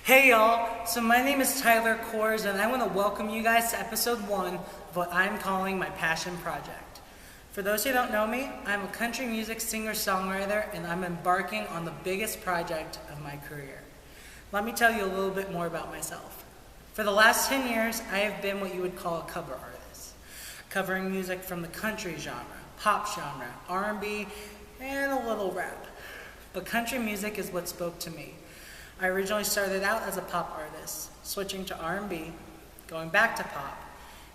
Hey y'all, so my name is Tyler Kors and I want to welcome you guys to episode 1 of what I'm calling my passion project. For those who don't know me, I'm a country music singer-songwriter and I'm embarking on the biggest project of my career. Let me tell you a little bit more about myself. For the last 10 years, I have been what you would call a cover artist, covering music from the country genre, pop genre, R&B, and a little rap. But country music is what spoke to me. I originally started out as a pop artist, switching to R&B, going back to pop,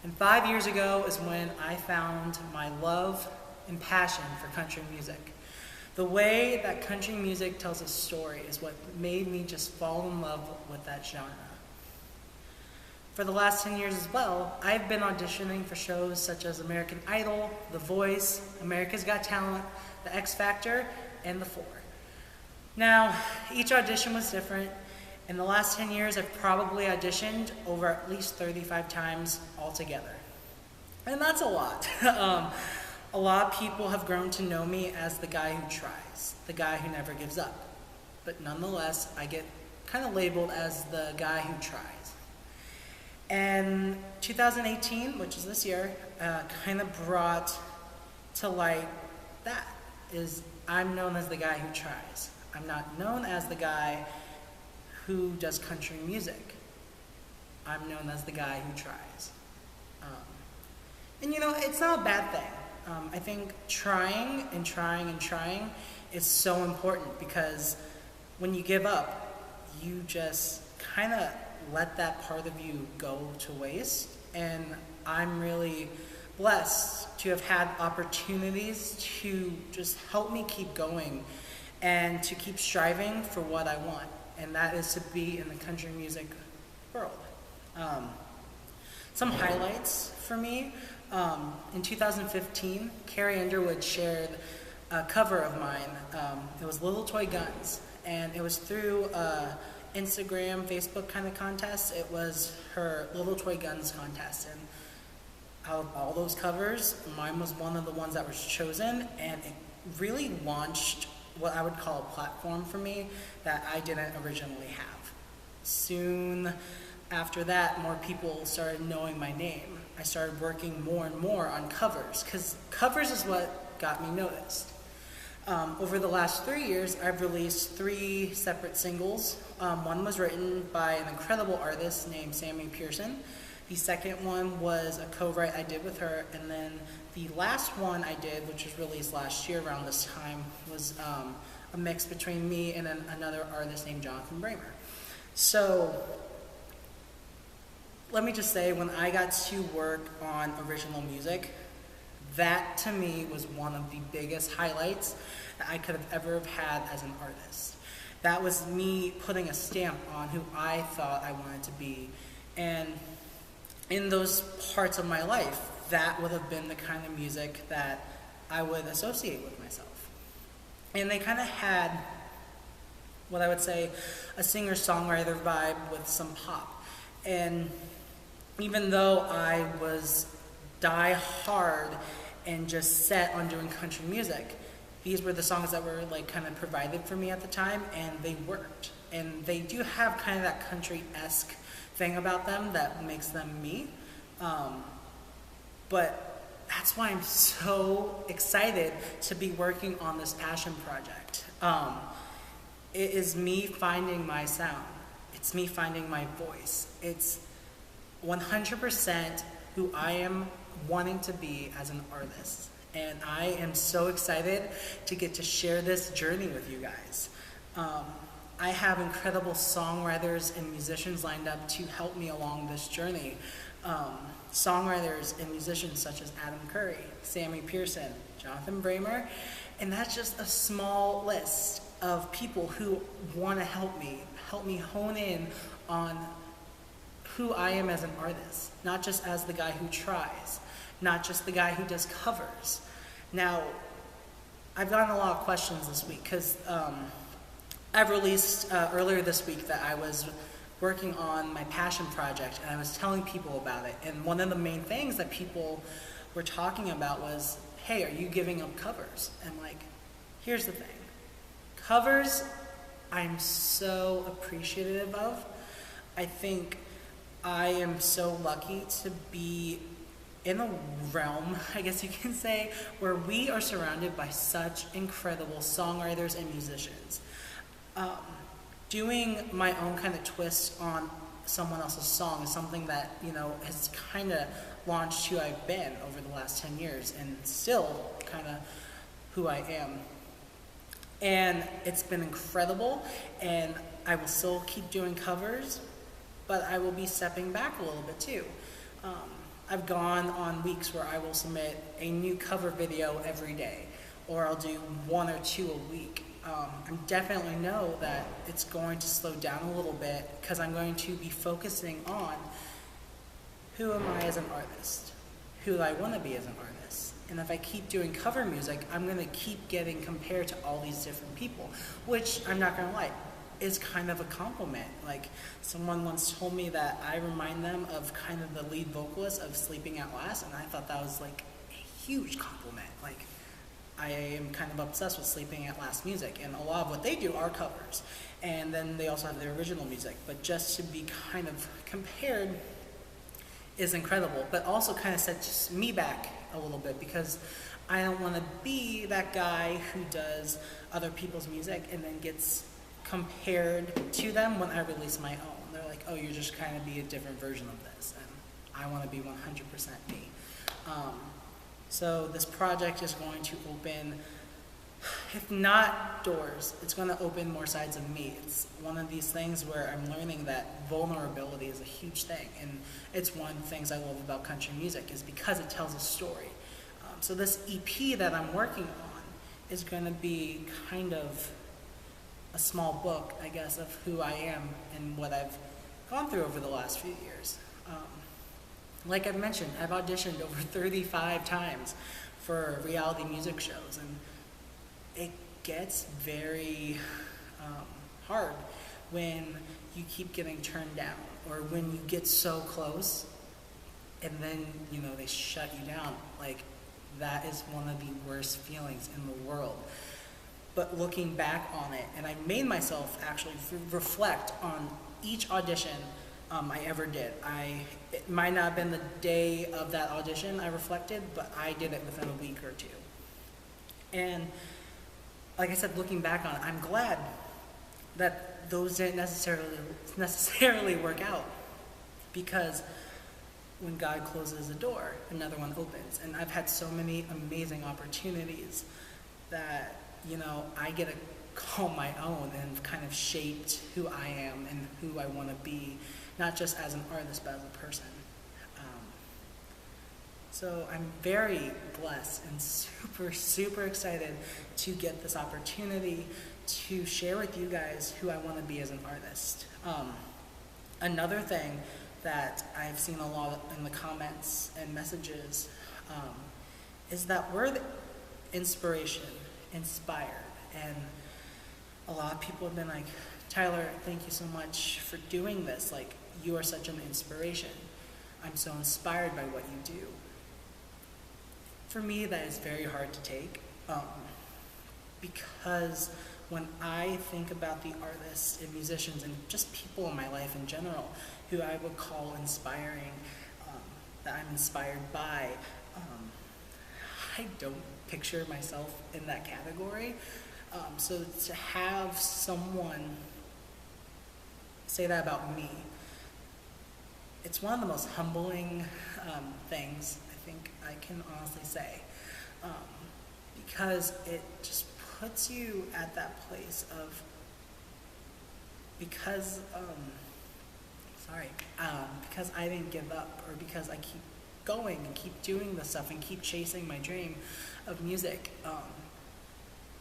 and 5 years ago is when I found my love and passion for country music. The way that country music tells a story is what made me just fall in love with that genre. For the last 10 years as well, I've been auditioning for shows such as American Idol, The Voice, America's Got Talent, The X Factor, and The Four. Now, each audition was different. In the last 10 years, I've probably auditioned over at least 35 times altogether. And that's a lot. A lot of people have grown to know me as the guy who tries, the guy who never gives up. But nonetheless, I get kind of labeled as the guy who tries. And 2018, which is this year, kind of brought to light that, is I'm known as the guy who tries. I'm not known as the guy who does country music. I'm known as the guy who tries. And you know, it's not a bad thing. I think trying and trying and trying is so important because when you give up, you just kind of let that part of you go to waste. And I'm really blessed to have had opportunities to just help me keep going and to keep striving for what I want, and that is to be in the country music world. Some highlights for me, in 2015, Carrie Underwood shared a cover of mine. It was Little Toy Guns, and it was through Instagram, Facebook kind of contest. It was her Little Toy Guns contest, and out of all those covers, mine was one of the ones that was chosen, and it really launched what I would call a platform for me that I didn't originally have. Soon after that, more people started knowing my name. I started working more and more on covers, because covers is what got me noticed. Over the last 3 years, I've released 3 separate singles. One was written by an incredible artist named Sammy Pearson. The second one was a co-write I did with her, and then the last one I did, which was released last year around this time, was a mix between me and another artist named Jonathan Bramer. So let me just say, when I got to work on original music, that to me was one of the biggest highlights that I could have ever have had as an artist. That was me putting a stamp on who I thought I wanted to be. And in those parts of my life, that would have been the kind of music that I would associate with myself. And they kind of had what I would say a singer-songwriter vibe with some pop. And even though I was die-hard and just set on doing country music, these were the songs that were like kind of provided for me at the time, and they worked. And they do have kind of that country-esque thing about them that makes them me. But that's why I'm so excited to be working on this passion project. It is me finding my sound. It's me finding my voice. It's 100% who I am wanting to be as an artist. And I am so excited to get to share this journey with you guys. I have incredible songwriters and musicians lined up to help me along this journey. Songwriters and musicians such as Adam Curry, Sammy Pearson, Jonathan Bramer, and that's just a small list of people who want to help me hone in on who I am as an artist, not just as the guy who tries, not just the guy who does covers. Now, I've gotten a lot of questions this week because I've released earlier this week that I was working on my passion project, and I was telling people about it. And one of the main things that people were talking about was, hey, are you giving up covers? And like, here's the thing. Covers, I'm so appreciative of, I think I am so lucky to be in a realm, I guess you can say, where we are surrounded by such incredible songwriters and musicians. Um, Doing my own kind of twist on someone else's song is something that, has kind of launched who I've been over the last 10 years and still kind of who I am. And it's been incredible, and I will still keep doing covers, but I will be stepping back a little bit too. Um, I've gone on weeks where I will submit a new cover video every day, or I'll do one or two a week. I definitely know that it's going to slow down a little bit because I'm going to be focusing on who am I as an artist, who I want to be as an artist. And if I keep doing cover music, I'm going to keep getting compared to all these different people, which I'm not going to lie, is kind of a compliment. Like, someone once told me that I remind them of kind of the lead vocalist of Sleeping at Last, and I thought that was like a huge compliment. Like, I am kind of obsessed with Sleeping at Last music, and a lot of what they do are covers. And then they also have their original music, but just to be kind of compared is incredible, but also kind of sets me back a little bit because I don't want to be that guy who does other people's music and then gets compared to them when I release my own. They're like, oh, you're just kind of be a different version of this, and I want to be 100% me. So this project is going to open, if not doors, it's going to open more sides of me. It's one of these things where I'm learning that vulnerability is a huge thing, and it's one of the things I love about country music is because it tells a story. So this EP that I'm working on is going to be kind of a small book, I guess, of who I am and what I've gone through over the last few years. Like I've mentioned, I've auditioned over 35 times for reality music shows, and it gets very hard when you keep getting turned down, or when you get so close and then they shut you down. Like, that is one of the worst feelings in the world. But looking back on it, and I made myself actually reflect on each audition I ever did. It might not have been the day of that audition I reflected, but I did it within a week or two. And like I said, looking back on it, I'm glad that those didn't necessarily work out, because when God closes a door, another one opens. And I've had so many amazing opportunities that, I get to call my own and kind of shaped who I am and who I want to be, not just as an artist, but as a person. So I'm very blessed and super, super excited to get this opportunity to share with you guys who I want to be as an artist. Another thing that I've seen a lot in the comments and messages is that we're the inspired, and a lot of people have been like, Tyler, thank you so much for doing this. Like, you are such an inspiration. I'm so inspired by what you do. For me, that is very hard to take, because when I think about the artists and musicians and just people in my life in general who I would call inspiring, that I'm inspired by, I don't picture myself in that category. So to have someone say that about me, it's one of the most humbling things I think I can honestly say, because it just puts you at that place of, because I didn't give up, or because I keep going and keep doing this stuff and keep chasing my dream of music.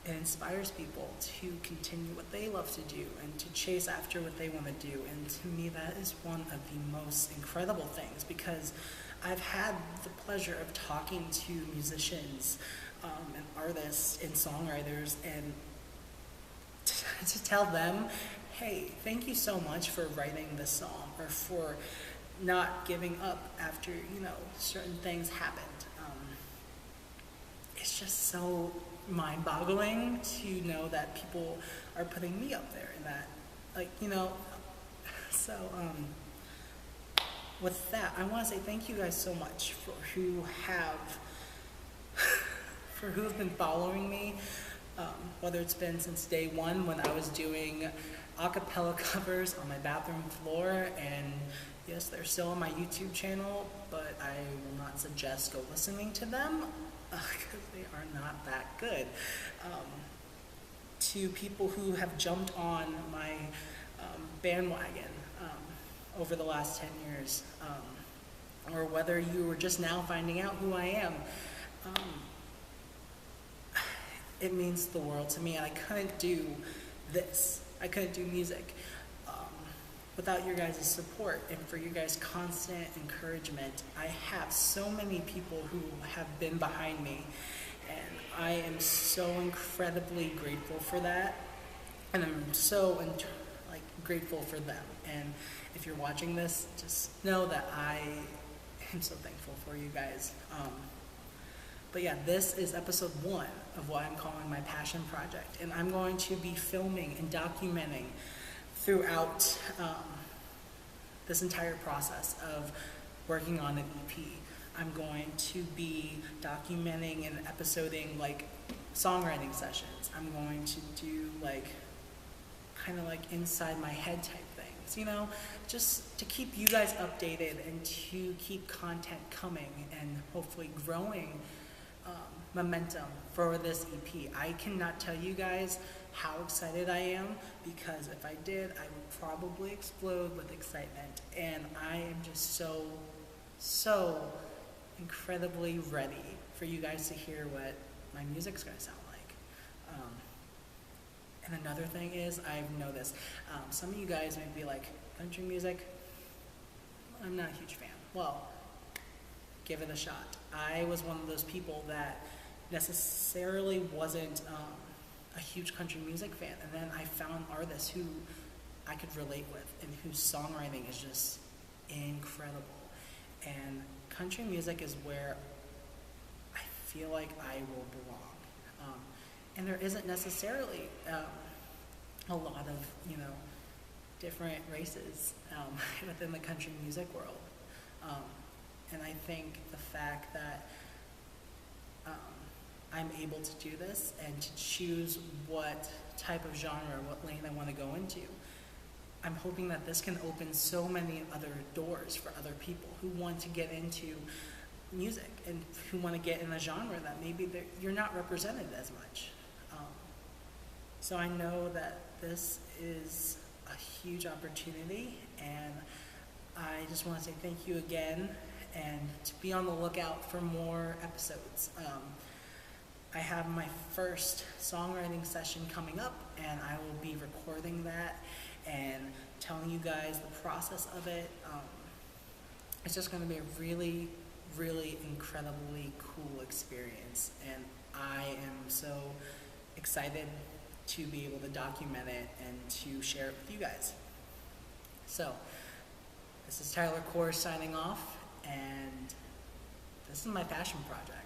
It inspires people to continue what they love to do and to chase after what they want to do. And to me, that is one of the most incredible things, because I've had the pleasure of talking to musicians and artists and songwriters, and to tell them, hey, thank you so much for writing this song, or for not giving up after, certain things happened. It's just so mind-boggling to know that people are putting me up there, and that, So, with that, I want to say thank you guys so much for who have been following me, whether it's been since day one when I was doing a cappella covers on my bathroom floor, and yes, they're still on my YouTube channel, but I will not suggest go listening to them because they are not that good. To people who have jumped on my bandwagon over the last 10 years, or whether you were just now finding out who I am, it means the world to me, and I couldn't do this. I couldn't do music without your guys' support and for your guys' constant encouragement. I have so many people who have been behind me, and I am so incredibly grateful for that, and I'm so grateful for them. And if you're watching this, just know that I am so thankful for you guys. But yeah, this is episode 1 of what I'm calling my passion project, and I'm going to be filming and documenting throughout this entire process of working on an EP. I'm going to be documenting and episoding songwriting sessions. I'm going to do kind of inside my head type things, just to keep you guys updated and to keep content coming and hopefully growing momentum for this EP. I cannot tell you guys how excited I am, because if I did, I would probably explode with excitement. And I am just so incredibly ready for you guys to hear what my music's gonna sound like. And another thing is, I know this, some of you guys may be like, country music, I'm not a huge fan. Well, give it a shot. I was one of those people that necessarily wasn't a huge country music fan, and then I found artists who I could relate with and whose songwriting is just incredible. And country music is where I feel like I will belong. And there isn't necessarily a lot of, different races within the country music world. And I think the fact that I'm able to do this and to choose what type of genre, what lane I want to go into, I'm hoping that this can open so many other doors for other people who want to get into music and who want to get in a genre that maybe you're not represented as much. So I know that this is a huge opportunity, and I just want to say thank you again, and to be on the lookout for more episodes. I have my first songwriting session coming up, and I will be recording that and telling you guys the process of it. It's just going to be a really, really incredibly cool experience, and I am so excited to be able to document it and to share it with you guys. So, this is Tyler Kors signing off, and this is my passion project.